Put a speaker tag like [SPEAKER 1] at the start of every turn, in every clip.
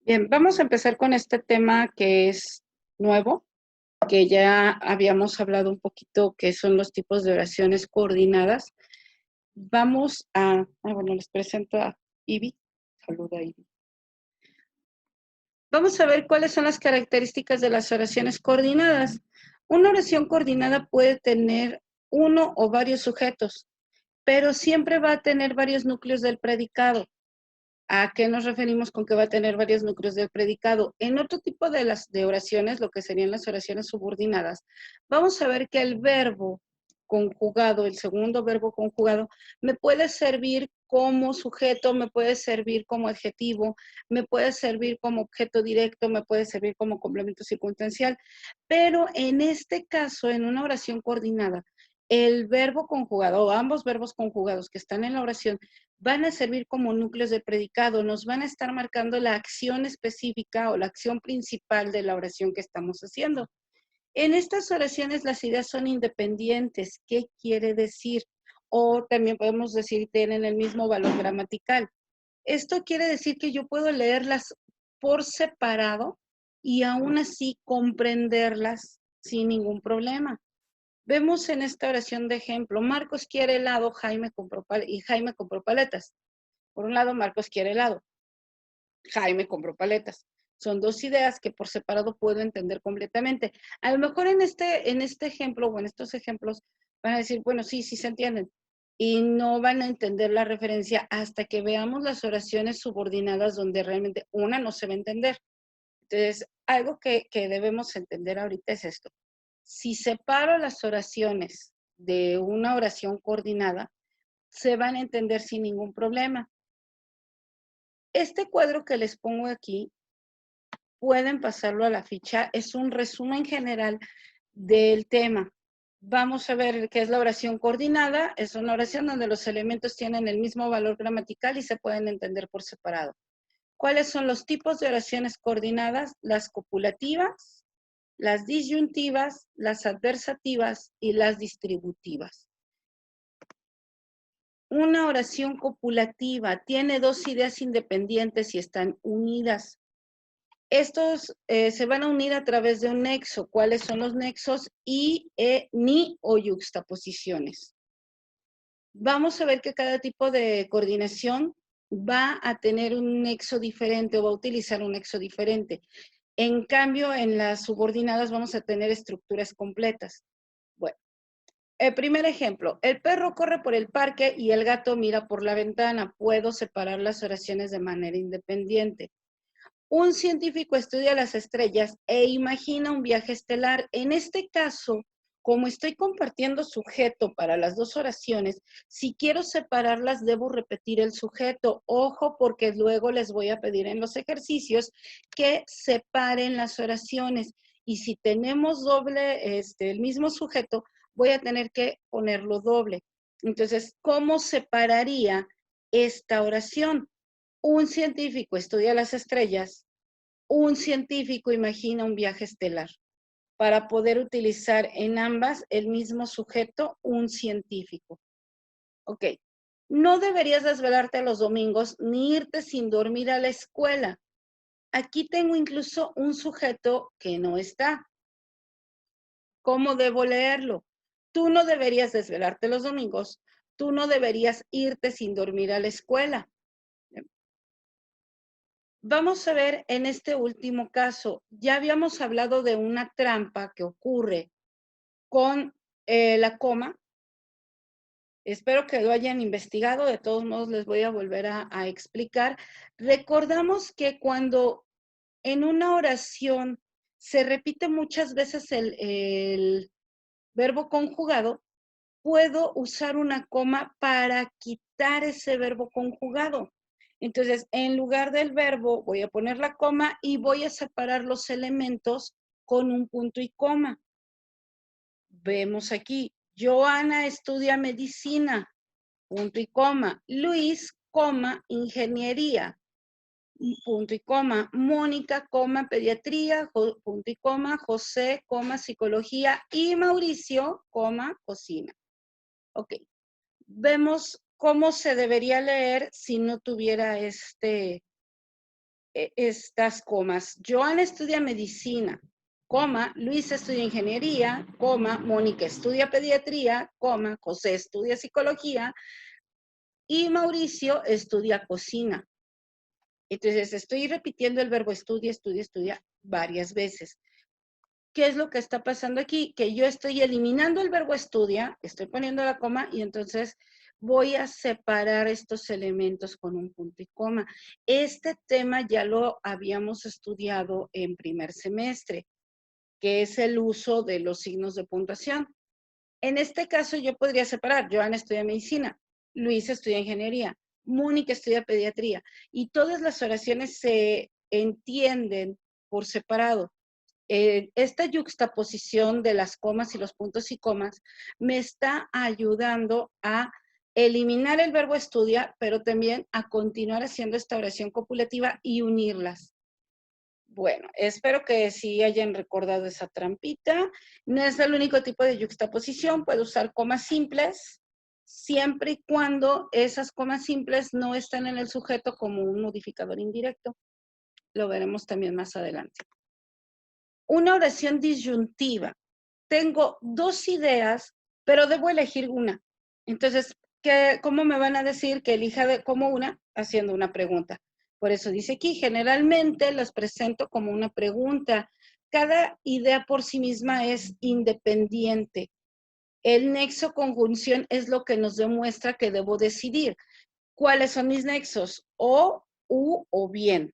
[SPEAKER 1] Bien, vamos a empezar con este tema que es nuevo, que ya habíamos hablado un poquito, que son los tipos de oraciones coordinadas. Bueno, les presento a Ivy. Saluda, Ivy. Vamos a ver cuáles son las características de las oraciones coordinadas. Una oración coordinada puede tener uno o varios sujetos, pero siempre va a tener varios núcleos del predicado. ¿A qué nos referimos con que va a tener varios núcleos del predicado? En otro tipo de oraciones, lo que serían las oraciones subordinadas, vamos a ver que el verbo conjugado, el segundo verbo conjugado, me puede servir como sujeto, me puede servir como adjetivo, me puede servir como objeto directo, me puede servir como complemento circunstancial, pero en este caso, en una oración coordinada, el verbo conjugado o ambos verbos conjugados que están en la oración van a servir como núcleos de predicado, nos van a estar marcando la acción específica o la acción principal de la oración que estamos haciendo. En estas oraciones las ideas son independientes. ¿Qué quiere decir? O también podemos decir tienen el mismo valor gramatical. Esto quiere decir que yo puedo leerlas por separado y aún así comprenderlas sin ningún problema. Vemos en esta oración de ejemplo, Marcos quiere helado, Jaime compró paletas. Por un lado, Marcos quiere helado, Jaime compró paletas. Son dos ideas que por separado puedo entender completamente. A lo mejor en este ejemplo o en estos ejemplos van a decir, bueno, sí se entienden. Y no van a entender la referencia hasta que veamos las oraciones subordinadas donde realmente una no se va a entender. Entonces, algo que debemos entender ahorita es esto. Si separo las oraciones de una oración coordinada, se van a entender sin ningún problema. Este cuadro que les pongo aquí, pueden pasarlo a la ficha, es un resumen general del tema. Vamos a ver qué es la oración coordinada. Es una oración donde los elementos tienen el mismo valor gramatical y se pueden entender por separado. ¿Cuáles son los tipos de oraciones coordinadas? Las copulativas, las disyuntivas, las adversativas y las distributivas. Una oración copulativa tiene dos ideas independientes y están unidas. Estos se van a unir a través de un nexo. ¿Cuáles son los nexos? Y, ni o yuxtaposiciones. Vamos a ver que cada tipo de coordinación va a tener un nexo diferente o va a utilizar un nexo diferente. En cambio, en las subordinadas vamos a tener estructuras completas. Bueno, el primer ejemplo, el perro corre por el parque y el gato mira por la ventana. Puedo separar las oraciones de manera independiente. Un científico estudia las estrellas e imagina un viaje estelar. En este caso, como estoy compartiendo sujeto para las dos oraciones, si quiero separarlas, debo repetir el sujeto. Ojo, porque luego les voy a pedir en los ejercicios que separen las oraciones. Y si tenemos el mismo sujeto, voy a tener que ponerlo doble. Entonces, ¿cómo separaría esta oración? Un científico estudia las estrellas, un científico imagina un viaje estelar. Para poder utilizar en ambas el mismo sujeto, un científico. Ok, no deberías desvelarte los domingos ni irte sin dormir a la escuela. Aquí tengo incluso un sujeto que no está. ¿Cómo debo leerlo? Tú no deberías desvelarte los domingos, tú no deberías irte sin dormir a la escuela. Vamos a ver en este último caso, ya habíamos hablado de una trampa que ocurre con la coma. Espero que lo hayan investigado, de todos modos les voy a volver a explicar. Recordamos que cuando en una oración se repite muchas veces el verbo conjugado, puedo usar una coma para quitar ese verbo conjugado. Entonces, en lugar del verbo, voy a poner la coma y voy a separar los elementos con un punto y coma. Vemos aquí, Joana estudia medicina, punto y coma. Luis, coma, ingeniería, punto y coma. Mónica, coma, pediatría, punto y coma. José, coma, psicología. Y Mauricio, coma, cocina. Ok. Vemos cómo se debería leer si no tuviera estas comas. Joana estudia medicina, coma, Luis estudia ingeniería, coma, Mónica estudia pediatría, coma, José estudia psicología y Mauricio estudia cocina. Entonces, estoy repitiendo el verbo estudia, estudia, estudia varias veces. ¿Qué es lo que está pasando aquí? Que yo estoy eliminando el verbo estudia, estoy poniendo la coma y entonces voy a separar estos elementos con un punto y coma. Este tema ya lo habíamos estudiado en primer semestre, que es el uso de los signos de puntuación. En este caso yo podría separar, Joana estudia medicina, Luis estudia ingeniería, Mónica estudia pediatría, y todas las oraciones se entienden por separado. Esta yuxtaposición de las comas y los puntos y comas me está ayudando a eliminar el verbo estudia, pero también a continuar haciendo esta oración copulativa y unirlas. Bueno, espero que sí hayan recordado esa trampita. No es el único tipo de yuxtaposición, puedo usar comas simples, siempre y cuando esas comas simples no estén en el sujeto como un modificador indirecto. Lo veremos también más adelante. Una oración disyuntiva. Tengo dos ideas, pero debo elegir una. Entonces, ¿cómo me van a decir que elija como una? Haciendo una pregunta. Por eso dice aquí, generalmente las presento como una pregunta. Cada idea por sí misma es independiente. El nexo conjunción es lo que nos demuestra que debo decidir. ¿Cuáles son mis nexos? O, u o bien.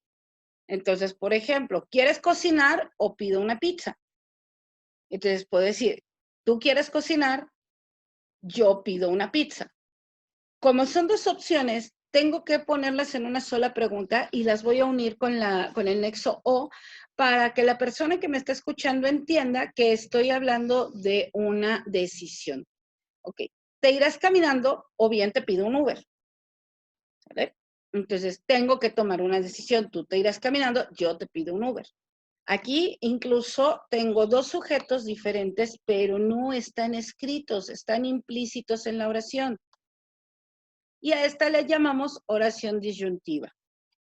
[SPEAKER 1] Entonces, por ejemplo, ¿quieres cocinar o pido una pizza? Entonces puedo decir, tú quieres cocinar, yo pido una pizza. Como son dos opciones, tengo que ponerlas en una sola pregunta y las voy a unir con el nexo o para que la persona que me está escuchando entienda que estoy hablando de una decisión. Ok, te irás caminando o bien te pido un Uber. ¿Vale? Entonces tengo que tomar una decisión. Tú te irás caminando, yo te pido un Uber. Aquí incluso tengo dos sujetos diferentes, pero no están escritos, están implícitos en la oración. Y a esta le llamamos oración disyuntiva.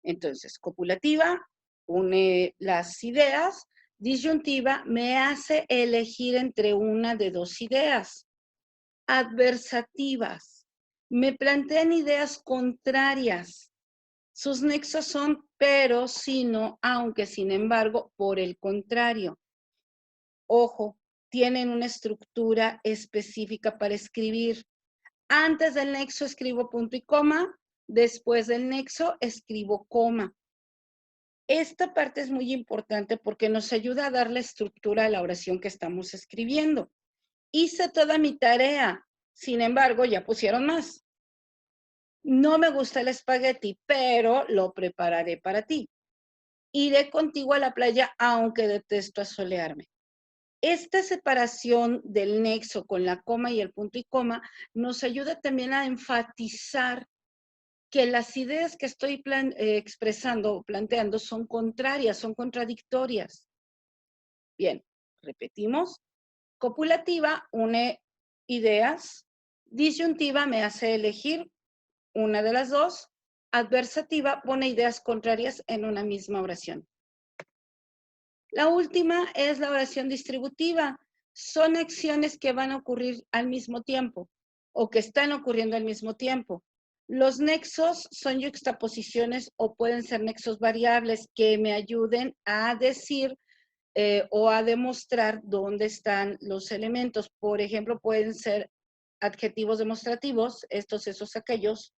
[SPEAKER 1] Entonces, copulativa une las ideas, disyuntiva me hace elegir entre una de dos ideas. Adversativas me plantean ideas contrarias. Sus nexos son pero, sino, aunque, sin embargo, por el contrario. Ojo, tienen una estructura específica para escribir. Antes del nexo escribo punto y coma, después del nexo escribo coma. Esta parte es muy importante porque nos ayuda a dar la estructura a la oración que estamos escribiendo. Hice toda mi tarea, sin embargo, ya pusieron más. No me gusta el espagueti, pero lo prepararé para ti. Iré contigo a la playa, aunque detesto asolearme. Esta separación del nexo con la coma y el punto y coma nos ayuda también a enfatizar que las ideas que estoy expresando o planteando son contrarias, son contradictorias. Bien, repetimos. Copulativa une ideas, disyuntiva me hace elegir una de las dos, adversativa pone ideas contrarias en una misma oración. La última es la oración distributiva. Son acciones que van a ocurrir al mismo tiempo o que están ocurriendo al mismo tiempo. Los nexos son yuxtaposiciones o pueden ser nexos variables que me ayuden a decir o a demostrar dónde están los elementos. Por ejemplo, pueden ser adjetivos demostrativos, estos, esos, aquellos.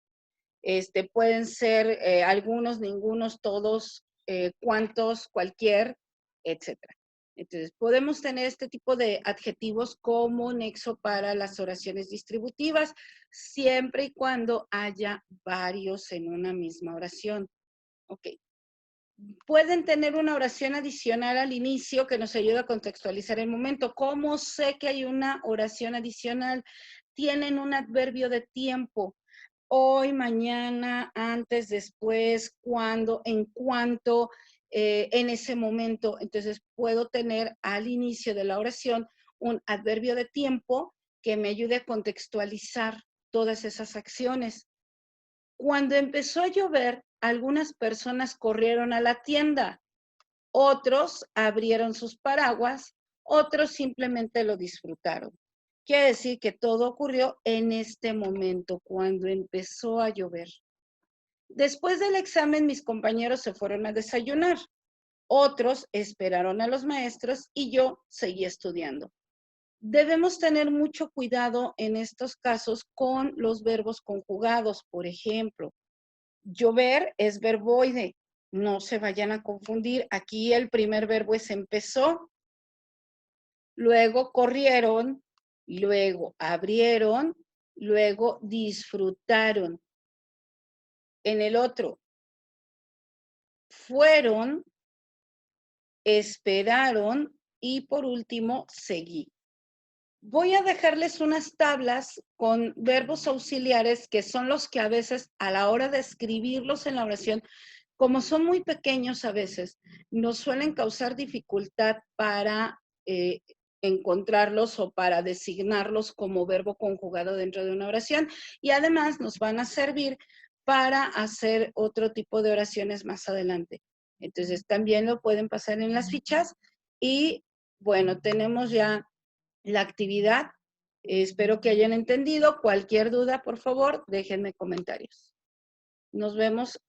[SPEAKER 1] Pueden ser algunos, ningunos, todos, cuantos, cualquier, etcétera. Entonces, podemos tener este tipo de adjetivos como nexo para las oraciones distributivas, siempre y cuando haya varios en una misma oración. Ok. Pueden tener una oración adicional al inicio que nos ayuda a contextualizar el momento. ¿Cómo sé que hay una oración adicional? Tienen un adverbio de tiempo. Hoy, mañana, antes, después, cuando, en cuanto, en ese momento. Entonces, puedo tener al inicio de la oración un adverbio de tiempo que me ayude a contextualizar todas esas acciones. Cuando empezó a llover, algunas personas corrieron a la tienda, otros abrieron sus paraguas, otros simplemente lo disfrutaron. Quiere decir que todo ocurrió en este momento, cuando empezó a llover. Después del examen, mis compañeros se fueron a desayunar. Otros esperaron a los maestros y yo seguí estudiando. Debemos tener mucho cuidado en estos casos con los verbos conjugados. Por ejemplo, llover es verboide. No se vayan a confundir. Aquí el primer verbo es empezó, luego corrieron, luego abrieron, luego disfrutaron. En el otro, fueron, esperaron y por último, seguí. Voy a dejarles unas tablas con verbos auxiliares que son los que a veces a la hora de escribirlos en la oración, como son muy pequeños a veces, nos suelen causar dificultad para encontrarlos o para designarlos como verbo conjugado dentro de una oración, y además nos van a servir para hacer otro tipo de oraciones más adelante. Entonces también lo pueden pasar en las fichas y bueno, tenemos ya la actividad. Espero que hayan entendido. Cualquier duda, por favor, déjenme comentarios. Nos vemos